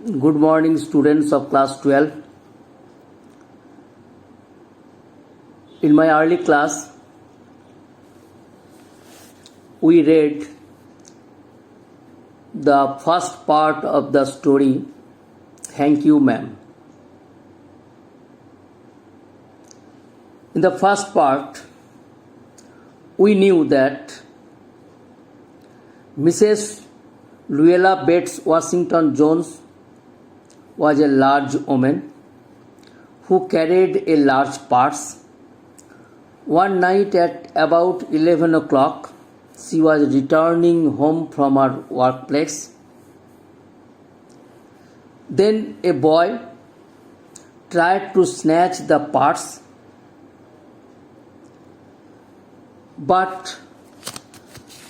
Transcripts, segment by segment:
Good morning, students of class 12. In my early class, we read the first part of the story, Thank You, Ma'am. In the first part, we knew that Mrs. Luella Bates Washington Jones was a large woman who carried a large purse. One night at about 11 o'clock, she was returning home from her workplace. Then a boy tried to snatch the purse, but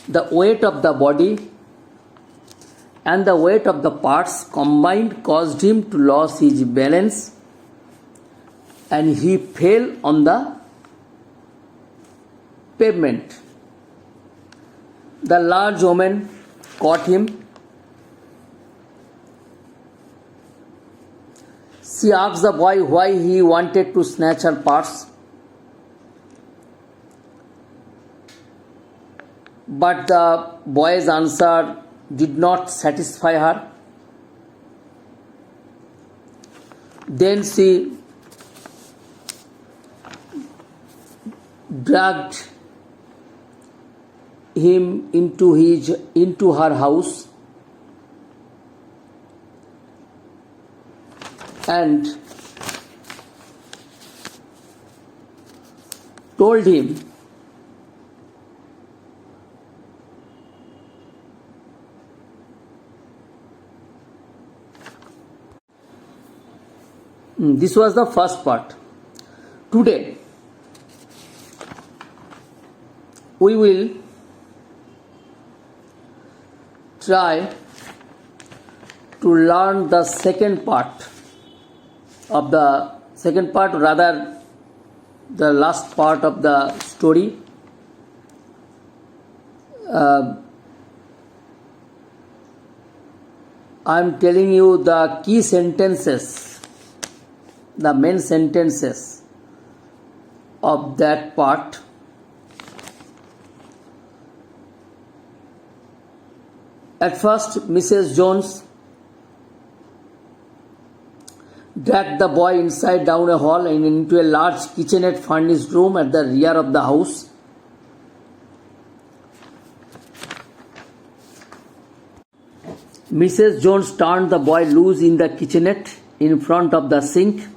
the weight of the body and the weight of the purse combined caused him to lose his balance, and he fell on the pavement. The large woman caught him. She asked the boy why he wanted to snatch her purse, but the boy's answer did not satisfy her. Then she dragged him into her house and told him this was the first part. Today we will try to learn the second part, rather the last part of the story. I am telling you the key sentences, the main sentences of that part. At first, Mrs. Jones dragged the boy inside down a hall and into a large kitchenette furnished room at the rear of the house. Mrs. Jones turned the boy loose in the kitchenette in front of the sink.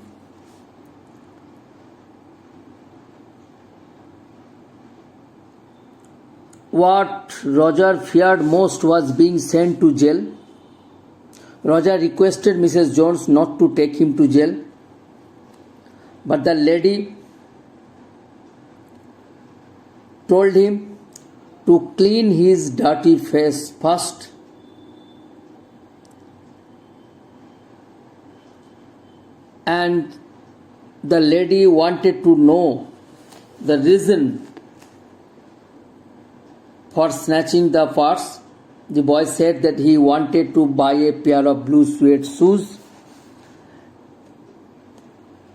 What Roger feared most was being sent to jail. Roger requested Mrs. Jones not to take him to jail, but the lady told him to clean his dirty face first. And the lady wanted to know the reason for snatching the purse. The boy said that he wanted to buy a pair of blue suede shoes.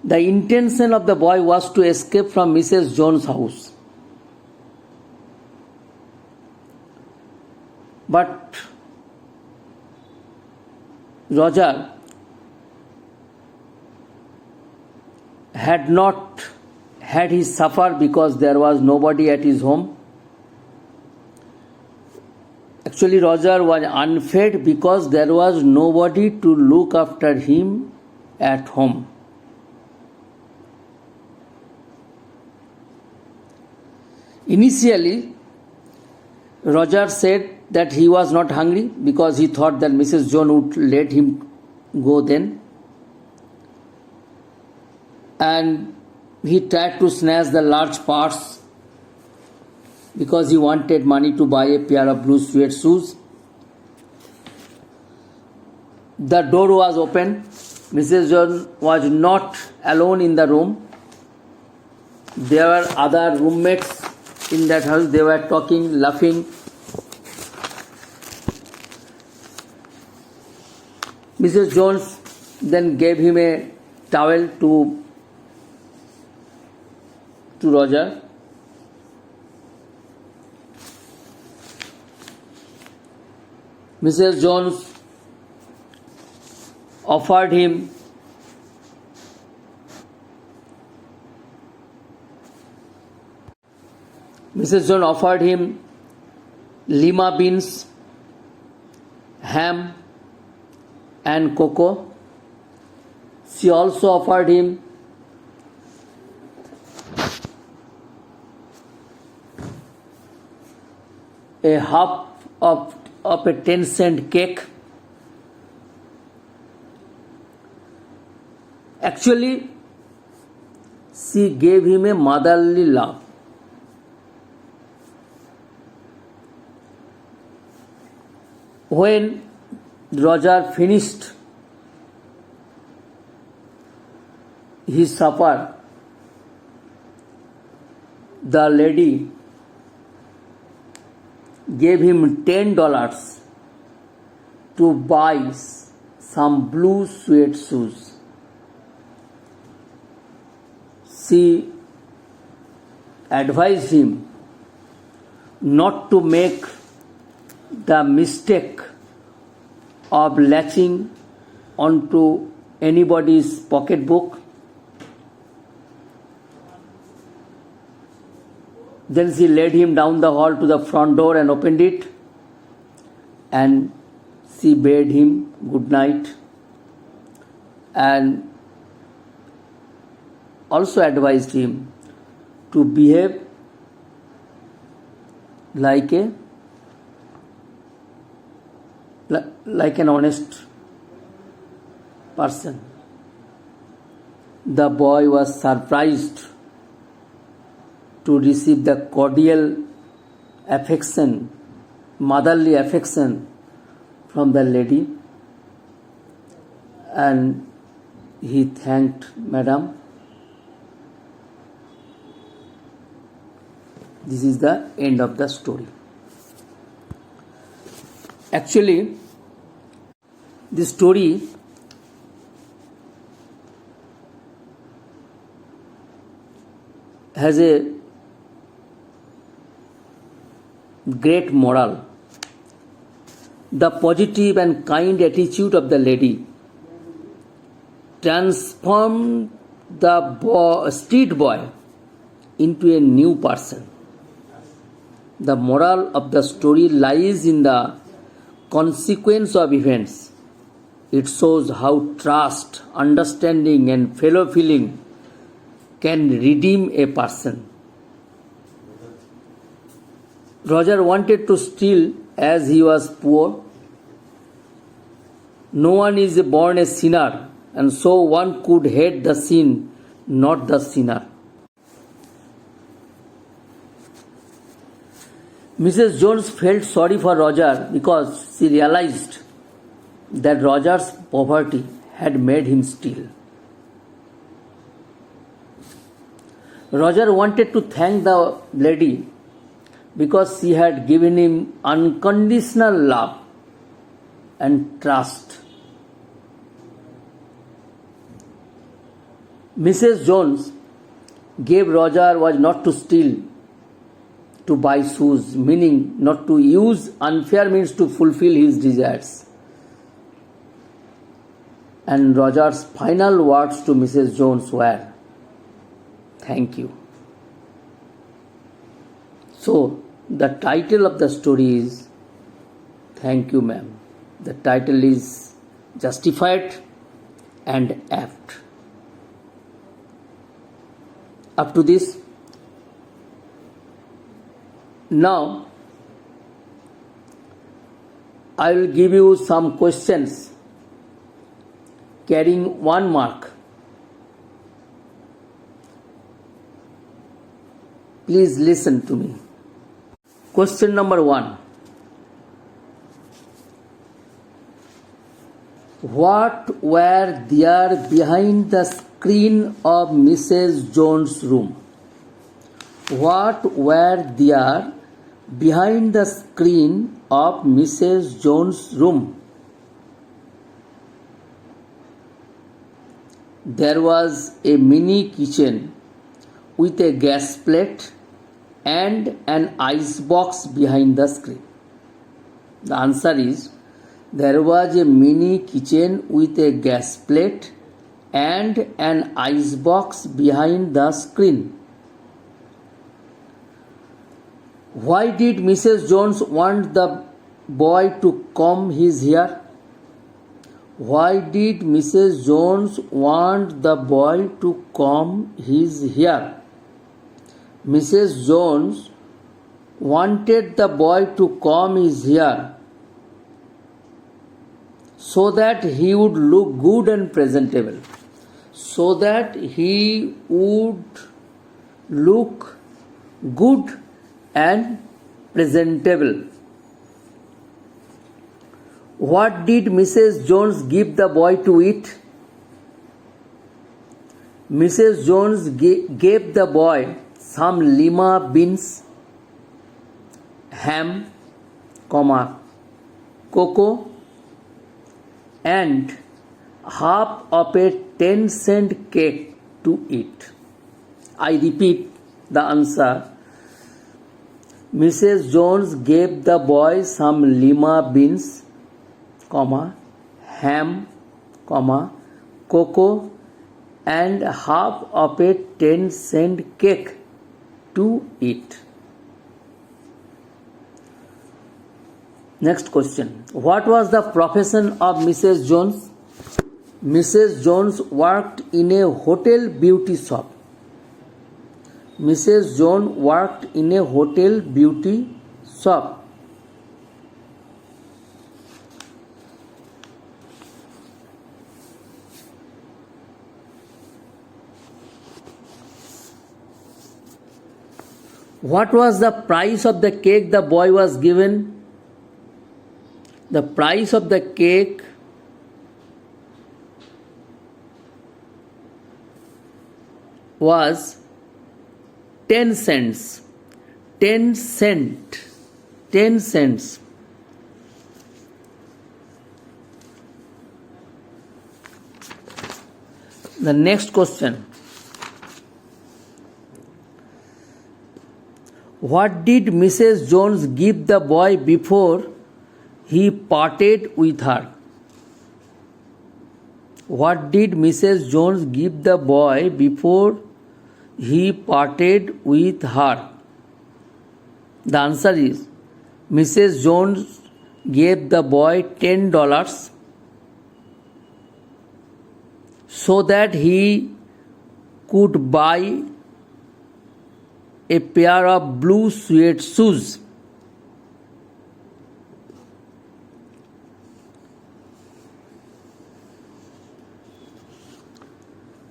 The intention of the boy was to escape from Mrs. Jones' house. But Roger had not had his supper because there was nobody at his home. Actually, Roger was unfed because there was nobody to look after him at home. Initially, Roger said that he was not hungry because he thought that Mrs. Jones would let him go then. And he tried to snatch the large purse because he wanted money to buy a pair of blue suede shoes. The door was open. Mrs. Jones was not alone in the room. There were other roommates in that house. They were talking, laughing. Mrs. Jones then gave him a towel to Roger. Mrs. Jones offered him lima beans, ham and cocoa. She also offered him a half of a 10-cent cake. Actually, she gave him a motherly love. When Roger finished his supper, the lady gave him $10 to buy some blue suede shoes. She advised him not to make the mistake of latching onto anybody's pocketbook. Then she led him down the hall to the front door and opened it, and she bade him good night and also advised him to behave like an honest person. The boy was surprised to receive the cordial affection, motherly affection from the lady, and he thanked Madam. This is the end of the story. Actually, this story has a great moral. The positive and kind attitude of the lady transformed the street boy into a new person. The moral of the story lies in the consequence of events. It shows how trust, understanding, and fellow feeling can redeem a person. Roger wanted to steal as he was poor. No one is born a sinner, and so one could hate the sin, not the sinner. Mrs. Jones felt sorry for Roger because she realized that Roger's poverty had made him steal. Roger wanted to thank the lady because she had given him unconditional love and trust. Mrs. Jones gave Roger was not to steal, to buy shoes, meaning not to use unfair means to fulfill his desires. And Roger's final words to Mrs. Jones were, "Thank you." So, the title of the story is "Thank You, Ma'am." The title is justified and apt. Up to this, now I will give you some questions carrying 1 mark. Please listen to me. Question number 1. What were there behind the screen of Mrs. Jones' room? What were there behind the screen of Mrs. Jones' room? there was a mini kitchen with a gas plate and an ice box behind the screen? The answer is, there was a mini kitchen with a gas plate and an ice box behind the screen. Why did Mrs. Jones want the boy to comb his hair? Why did Mrs. Jones want the boy to comb his hair? Mrs. Jones wanted the boy to comb his hair so that he would look good and presentable. So that he would look good and presentable. What did Mrs. Jones give the boy to eat? Mrs. Jones gave the boy some lima beans, ham, cocoa, and half of a 10-cent cake to eat. I repeat the answer. Mrs. Jones gave the boy some lima beans, ham, cocoa, and half of a 10-cent cake to eat. Next question. What was the profession of Mrs. Jones? Mrs. Jones worked in a hotel beauty shop. Mrs. Jones worked in a hotel beauty shop. What was the price of the cake the boy was given? The price of the cake was 10 cents. 10 cents. The next question. What did Mrs. Jones give the boy before he parted with her? What did Mrs. Jones give the boy before he parted with her? The answer is, Mrs. Jones gave the boy $10 so that he could buy a pair of blue suede shoes.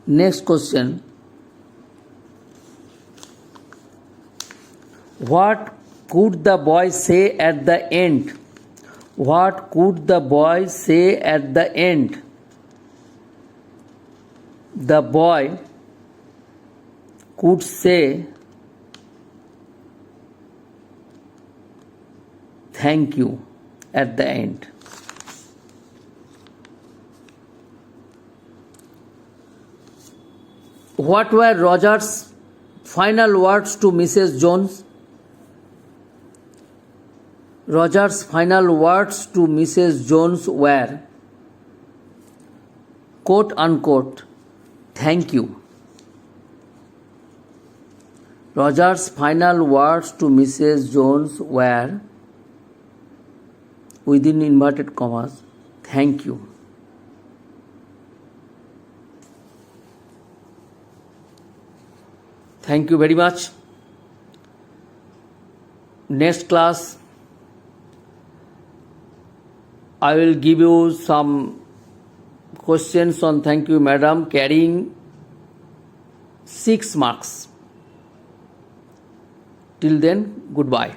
Next question. What could the boy say at the end? What could the boy say at the end? The boy could say, "Thank you," at the end. What were Roger's final words to Mrs. Jones? Roger's final words to Mrs. Jones were, quote unquote, "Thank you." Roger's final words to Mrs. Jones were, within inverted commas, "Thank you." Thank you very much. Next class, I will give you some questions on "Thank you, madam," carrying 6 marks. Till then, goodbye.